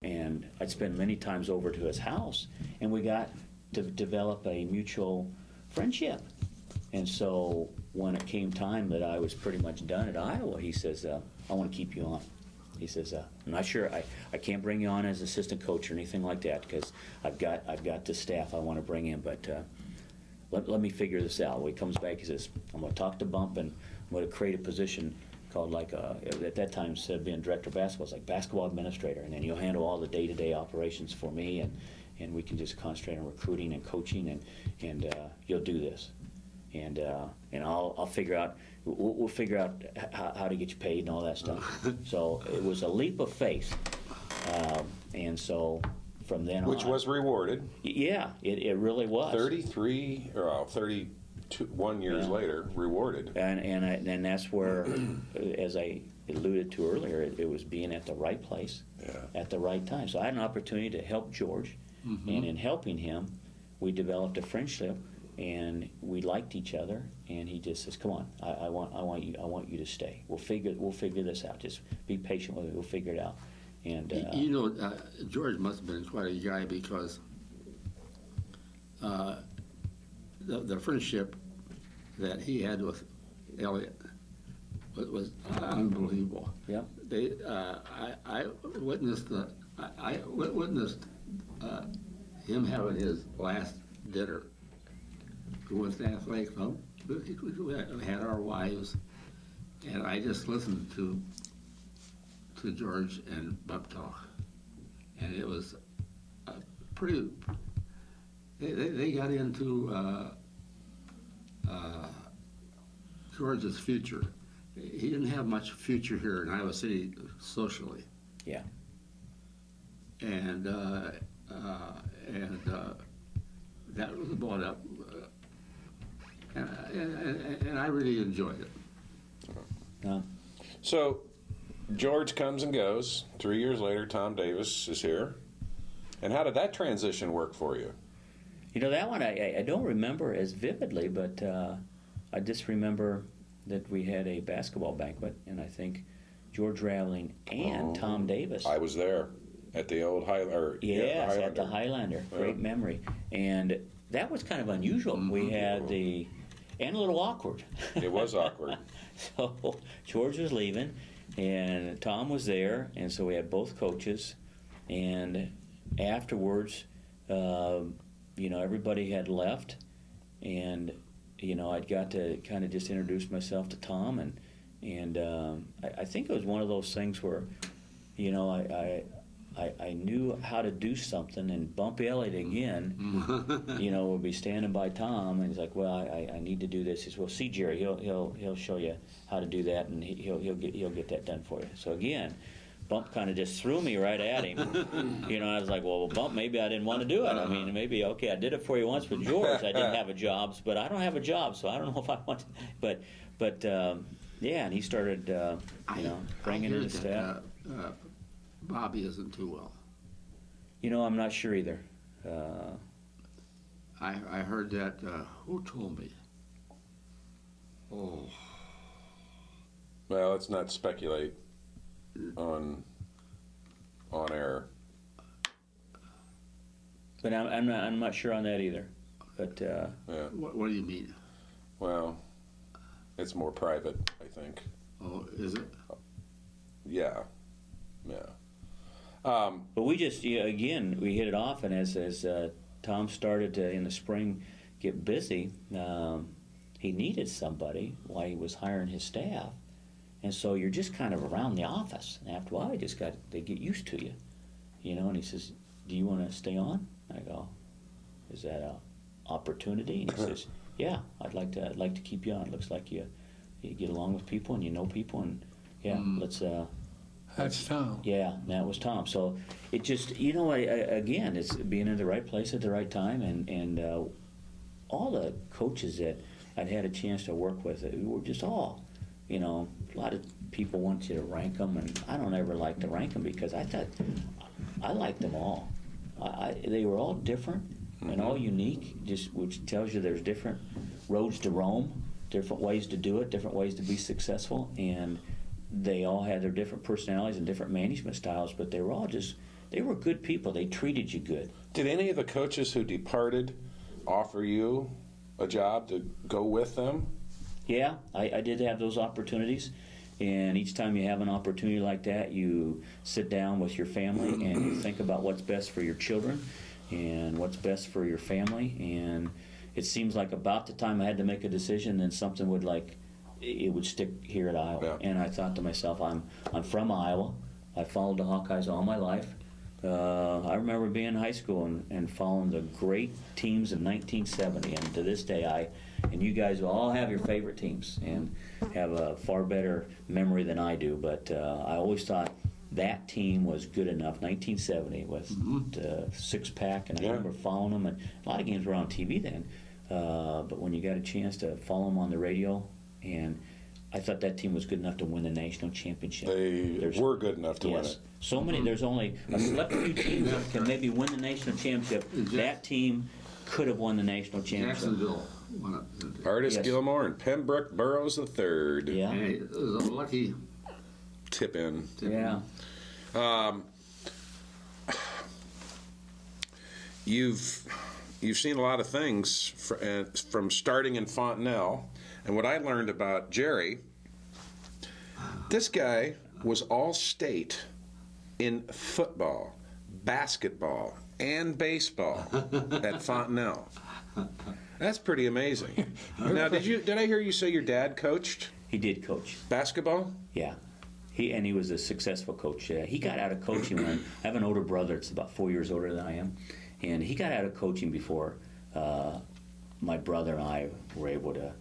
And I'd spend many times over to his house, and we got to develop a mutual friendship. And so when it came time that I was pretty much done at Iowa, he says, I want to keep you on. He says, I'm not sure, I can't bring you on as assistant coach or anything like that, because I've got the staff I want to bring in, but let me figure this out. When he comes back, he says, I'm going to talk to Bump, and I'm going to create a position called, like, at that time, instead of being director of basketball, it's like basketball administrator, and then you'll handle all the day-to-day operations for me, and we can just concentrate on recruiting and coaching, and you'll do this. And I'll figure out, we'll figure out how to get you paid and all that stuff. So it was a leap of faith. And so from then on. Which was rewarded. Yeah, it really was. 31 years later, rewarded. And that's where, as I alluded to earlier, it was being at the right place at the right time. So I had an opportunity to help George, and in helping him, we developed a friendship. And we liked each other, and he just says, "Come on, I want you to stay. We'll figure this out. Just be patient with it. We'll figure it out." And George must have been quite a guy, because the friendship that he had with Elliot was unbelievable. Yeah. I witnessed him having his last dinner. We went to Staff Lake Club. We had our wives, and I just listened to George and Bub talk, and it was pretty. They got into George's future. He didn't have much future here in Iowa City socially. Yeah. And that was brought up. And I really enjoyed it. So George comes and goes. 3 years later, Tom Davis is here. And how did that transition work for you? You know, that one I don't remember as vividly, but I just remember that we had a basketball banquet, and I think George Raveling and Tom Davis. I was there at the old Highlander. Yes, at the Highlander. Great memory. And that was kind of unusual. We had and a little awkward. It was awkward. So George was leaving, and Tom was there, and so we had both coaches. And afterwards, everybody had left, and I'd got to kind of just introduce myself to Tom, and I think it was one of those things where, I knew how to do something, and Bump Elliott again, would be standing by Tom, and he's like, "Well, I need to do this." He says, "Well, see Jerry, he'll show you how to do that, and he'll get that done for you." So again, Bump kind of just threw me right at him. I was like, "Well, Bump, maybe I didn't want to do it. I mean, maybe okay, I did it for you once with George. I didn't have a job, but I don't have a job, so I don't know if I want to." But and he started, bringing in the staff. Bobby isn't too well. I'm not sure either. I heard that. Who told me? Oh. Well, let's not speculate on air. But I'm not sure on that either. But What do you mean? Well, it's more private, I think. Oh, is it? Yeah. But we just again we hit it off, and as Tom started to in the spring get busy, he needed somebody while he was hiring his staff, and so you're just kind of around the office. And after a while, they get used to you, And he says, "Do you want to stay on?" I go, "Is that a opportunity?" And he says, "Yeah, I'd like to keep you on. It looks like you get along with people and you know people, and let's." That's Tom. Yeah, that was Tom. So it just, again, it's being in the right place at the right time, and all the coaches that I'd had a chance to work with, we were just all, a lot of people want you to rank them, and I don't ever like to rank them because I thought I liked them all. They were all different and all unique, which tells you there's different roads to Rome, different ways to do it, different ways to be successful, and they all had their different personalities and different management styles, but they were all just they were good people. They treated you good. Did any of the coaches who departed offer you a job to go with them? Yeah, I did have those opportunities. And each time you have an opportunity like that, you sit down with your family and you think about what's best for your children and what's best for your family. And it seems like about the time I had to make a decision, then something would it would stick here at Iowa. Yeah. And I thought to myself, I'm from Iowa. I followed the Hawkeyes all my life. I remember being in high school and following the great teams in 1970. And to this day, and you guys will all have your favorite teams and have a far better memory than I do. But I always thought that team was good enough. 1970 with the six-pack, and I remember following them. And a lot of games were on TV then. But when you got a chance to follow them on the radio, and I thought that team was good enough to win the national championship. They were good enough to win Yes. it. So many, there's only a select few teams that can maybe win the national championship. That team could have won the national championship. Jacksonville won it. Artis Yes. Gilmore and Pembroke Burrows III. Yeah. And it was a lucky Tip in. Yeah. You've seen a lot of things from starting in Fontenelle, and what I learned about Jerry, this guy was all state in football, basketball, and baseball at Fontenelle. That's pretty amazing. Now, did I hear you say your dad coached He did coach. basketball? Yeah. He was a successful coach. He got out of coaching when I have an older brother that's about 4 years older than I am, and he got out of coaching before my brother and I were able to.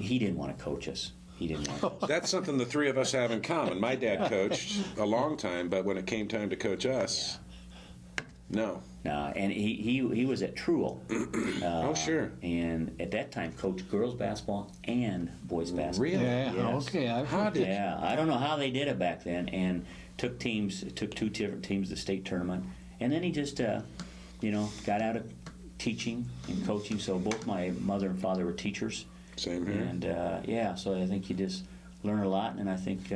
He didn't want to coach us. He didn't want to coach us. That's something the three of us have in common. My dad coached a long time, but when it came time to coach us, no. And he was at Truel. Oh, sure. And at that time, coached girls basketball and boys basketball. Really? Yeah, Yes. okay. How did Yeah, I don't know how they did it back then, and took two different teams to the state tournament, and then he just, got out of teaching and coaching. So both my mother and father were teachers, Same here. and so I think you just learn a lot. And I think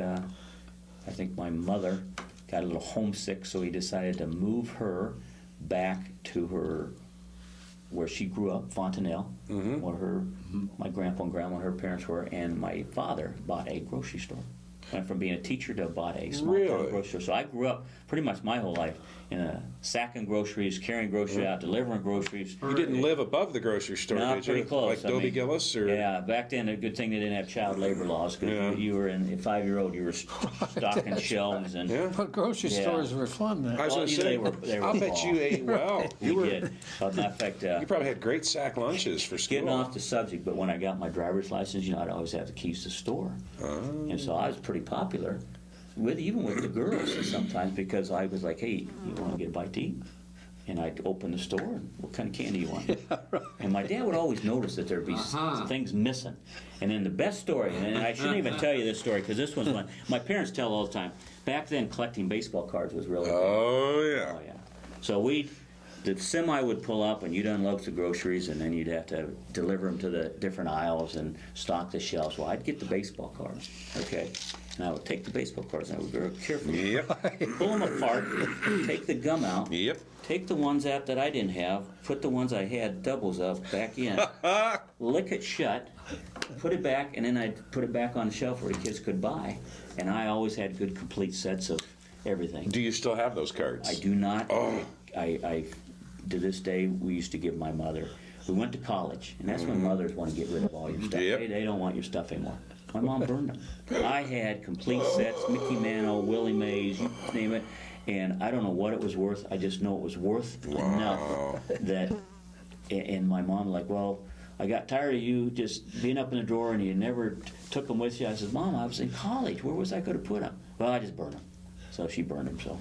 my mother got a little homesick, so he decided to move her back to where she grew up, Fontenelle, where my grandpa and grandma, her parents were, and my father bought a grocery store. Went from being a teacher to bought a small town grocery store. So I grew up pretty much my whole life in sacking groceries, carrying groceries out, delivering groceries. You didn't live above the grocery store, No, did you? pretty close. Like Dobie Gillis? Or? Yeah, back then, a good thing they didn't have child labor laws, because Yeah. you were a 5-year-old, you were stocking shelves and. Yeah. But grocery Yeah. stores were fun then. I was Well, going to say, they were I'll bet small. you ate well. We did. Matter of fact, You probably had great sack lunches for school. getting off the subject, but when I got my driver's license, I'd always have the keys to the store. And so I was pretty popular, even with the girls sometimes, because I was like, hey, you want to get a bite to eat? And I'd open the store, and what kind of candy you want? And my dad would always notice that there'd be things missing. And then the best story, and I shouldn't even tell you this story, because this one's one my parents tell all the time. Back then, collecting baseball cards was really big. Oh, yeah. Oh, yeah. So the semi would pull up, and you'd unload the groceries, and then you'd have to deliver them to the different aisles and stock the shelves. Well, I'd get the baseball cards, okay? And I would take the baseball cards, and I would very carefully Yep. pull them apart, take the gum out, Yep. take the ones out that I didn't have, put the ones I had doubles of back in, lick it shut, put it back, and then I'd put it back on the shelf where the kids could buy. And I always had good, complete sets of everything. Do you still have those cards? I do not. Oh. I to this day, we used to give my mother. We went to college, and that's when mothers want to get rid of all your stuff. Yep. They don't want your stuff anymore. My mom burned them. I had complete sets, Mickey Mantle, Willie Mays, you name it, and I don't know what it was worth. I just know it was worth enough that. And my mom well, I got tired of you just being up in the drawer and you never took them with you. I said, Mom, I was in college. Where was I going to put them? Well, I just burned them. So she burned them. So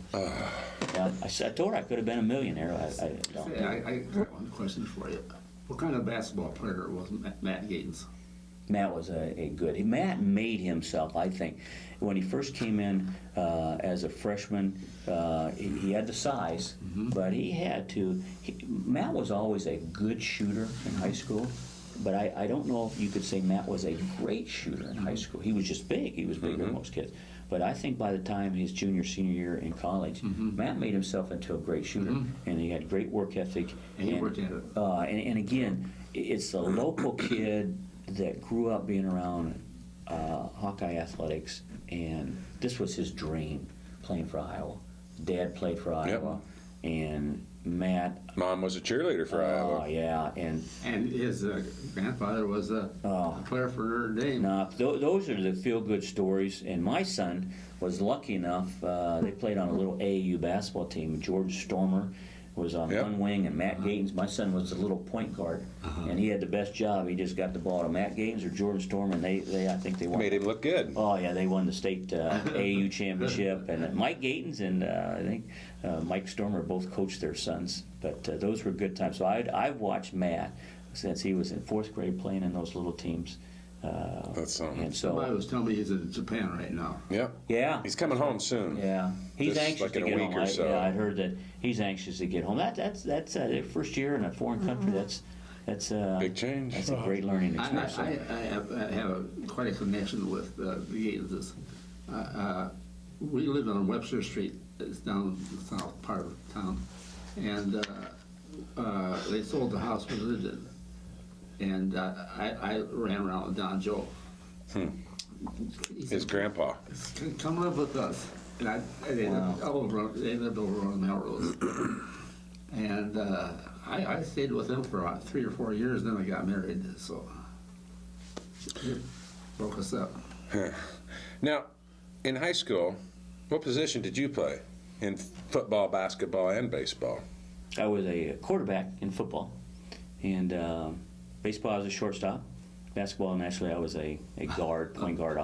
yeah, I told her I could have been a millionaire. I don't. Hey, I got one question for you. What kind of basketball player was Matt Gaines? Matt was Matt made himself, I think. When he first came in as a freshman, he had the size, but he had to. Matt was always a good shooter in high school, but I don't know if you could say Matt was a great shooter in high school. He was just big. He was bigger than most kids. But I think by the time his junior, senior year in college, Matt made himself into a great shooter, and he had great work ethic. And he worked at it. And again, it's a local kid that grew up being around Hawkeye athletics, and this was his dream, playing for Iowa. Dad played for Iowa, and Matt. Mom was a cheerleader for Iowa. Oh yeah, and his grandfather was a player for Notre Dame. now those are the feel-good stories. And my son was lucky enough. They played on a little AAU basketball team. George Stormer was on one wing, and Matt Gatens. My son was the little point guard, and he had the best job. He just got the ball to Matt Gatens or George Stormer, and they I think they won. Made him look good. Oh yeah, they won the state AAU championship, and Mike Gatens and I think Mike Stormer both coached their sons. But those were good times. So I've watched Matt since he was in 4th grade playing in those little teams. That's something. And so Somebody was telling me he's in Japan right now. Yeah. yeah, He's coming home soon. yeah, he's Just anxious like to in a get week home. or so. Yeah, I heard that he's anxious to get home. That's their first year in a foreign country. That's Big change. That's a great learning I experience. have quite a connection with the Gateses. We lived on Webster Street. It's down the south part of town, and they sold the house we lived in. And I ran around with Don Joe. He His said, grandpa. "Come live with us." And they lived over on Melrose. And I stayed with him for about 3 or 4 years. Then I got married, so it broke us up. Now, in high school, what position did you play in football, basketball, and baseball? I was a quarterback in football, and baseball I was a shortstop. Basketball, naturally, I was a guard, point guard,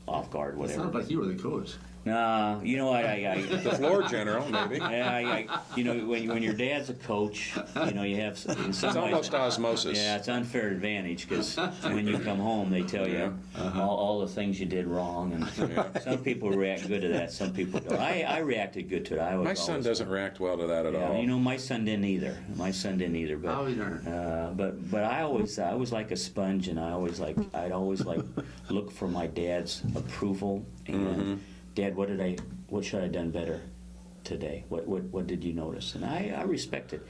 off guard, It whatever. sounded like you were the coach. Nah, you know what? The floor general, maybe. You know, when your dad's a coach, you know, you have in some It's ways, almost osmosis. yeah, it's unfair advantage because when you come home, they tell you all the things you did wrong, and some people react good to that, some people don't. I reacted good to it. I was My son always- doesn't react well to that at Yeah, all. you know, my son didn't either. But How we learned. but I was like a sponge, and I'd always like look for my dad's approval. And Dad, what should I have done better today? What did you notice? And I respected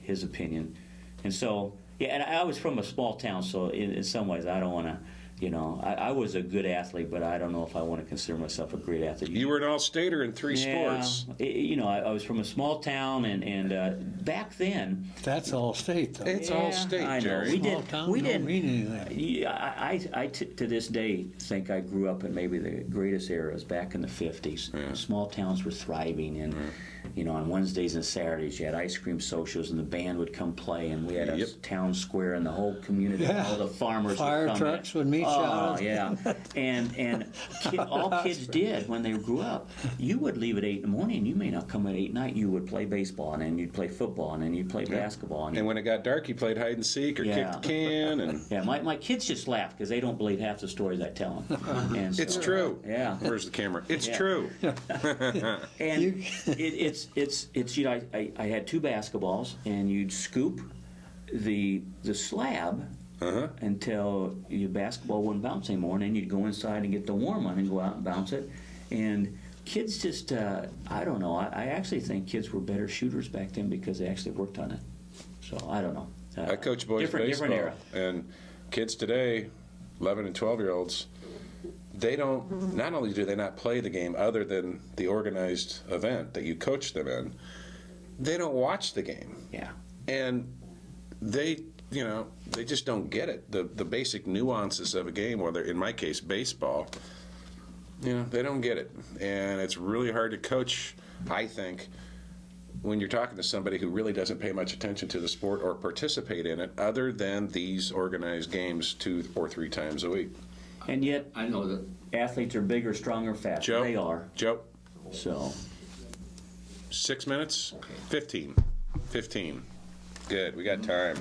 his opinion. And so and I was from a small town, so in some ways I don't want to. You know, I was a good athlete, but I don't know if I want to consider myself a great athlete. You were an all-stater in 3 sports. You know, I was from a small town, and back then, That's all state, though. It's all state, I know. Jerry. We Small town we don't didn't mean anything. Yeah, to this day think I grew up in maybe the greatest eras back in the 50s. Yeah. Small towns were thriving, and you know, on Wednesdays and Saturdays you had ice cream socials, and the band would come play, and we had a town square, and the whole community, Yeah. all the farmers Fire would come trucks in. would meet you Oh out. yeah, and all kids did when they grew up. You would leave at 8 in the morning. You may not come at 8 at night. You would play baseball, and then you'd play football, and then you'd play basketball, And when it got dark, you played hide and seek or Yeah. kicked the can. And yeah, my kids just laugh because they don't believe half the stories I tell them. And it's so, true. Yeah. Where's the camera? It's Yeah. true. And it's you know, I had 2 basketballs, and you'd scoop the slab until your basketball wouldn't bounce anymore, and then you'd go inside and get the warm one and go out and bounce it. And kids just I don't know. I actually think kids were better shooters back then because they actually worked on it. So I don't know. I coach boys different baseball, era. and kids today, 11 and 12-year-olds, they don't. Not only do they not play the game, other than the organized event that you coach them in, they don't watch the game, Yeah. and they just don't get it. The basic nuances of a game, whether in my case baseball, they don't get it, and it's really hard to coach, I think, when you're talking to somebody who really doesn't pay much attention to the sport or participate in it other than these organized games 2 or 3 times a week. And yet I know that. athletes are bigger, stronger, faster. Joe? They are. Joe, So 6 minutes? 15. Good, we got time.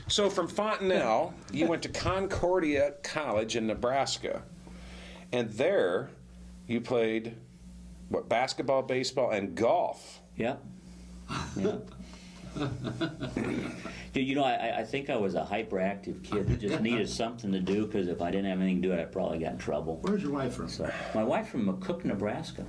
So from Fontenelle, you went to Concordia College in Nebraska. And there you played, basketball, baseball, and golf. yeah. Yeah. You know, I think I was a hyperactive kid that just needed something to do, because if I didn't have anything to do, I probably got in trouble. Where's your wife from? So, my wife's from McCook, Nebraska.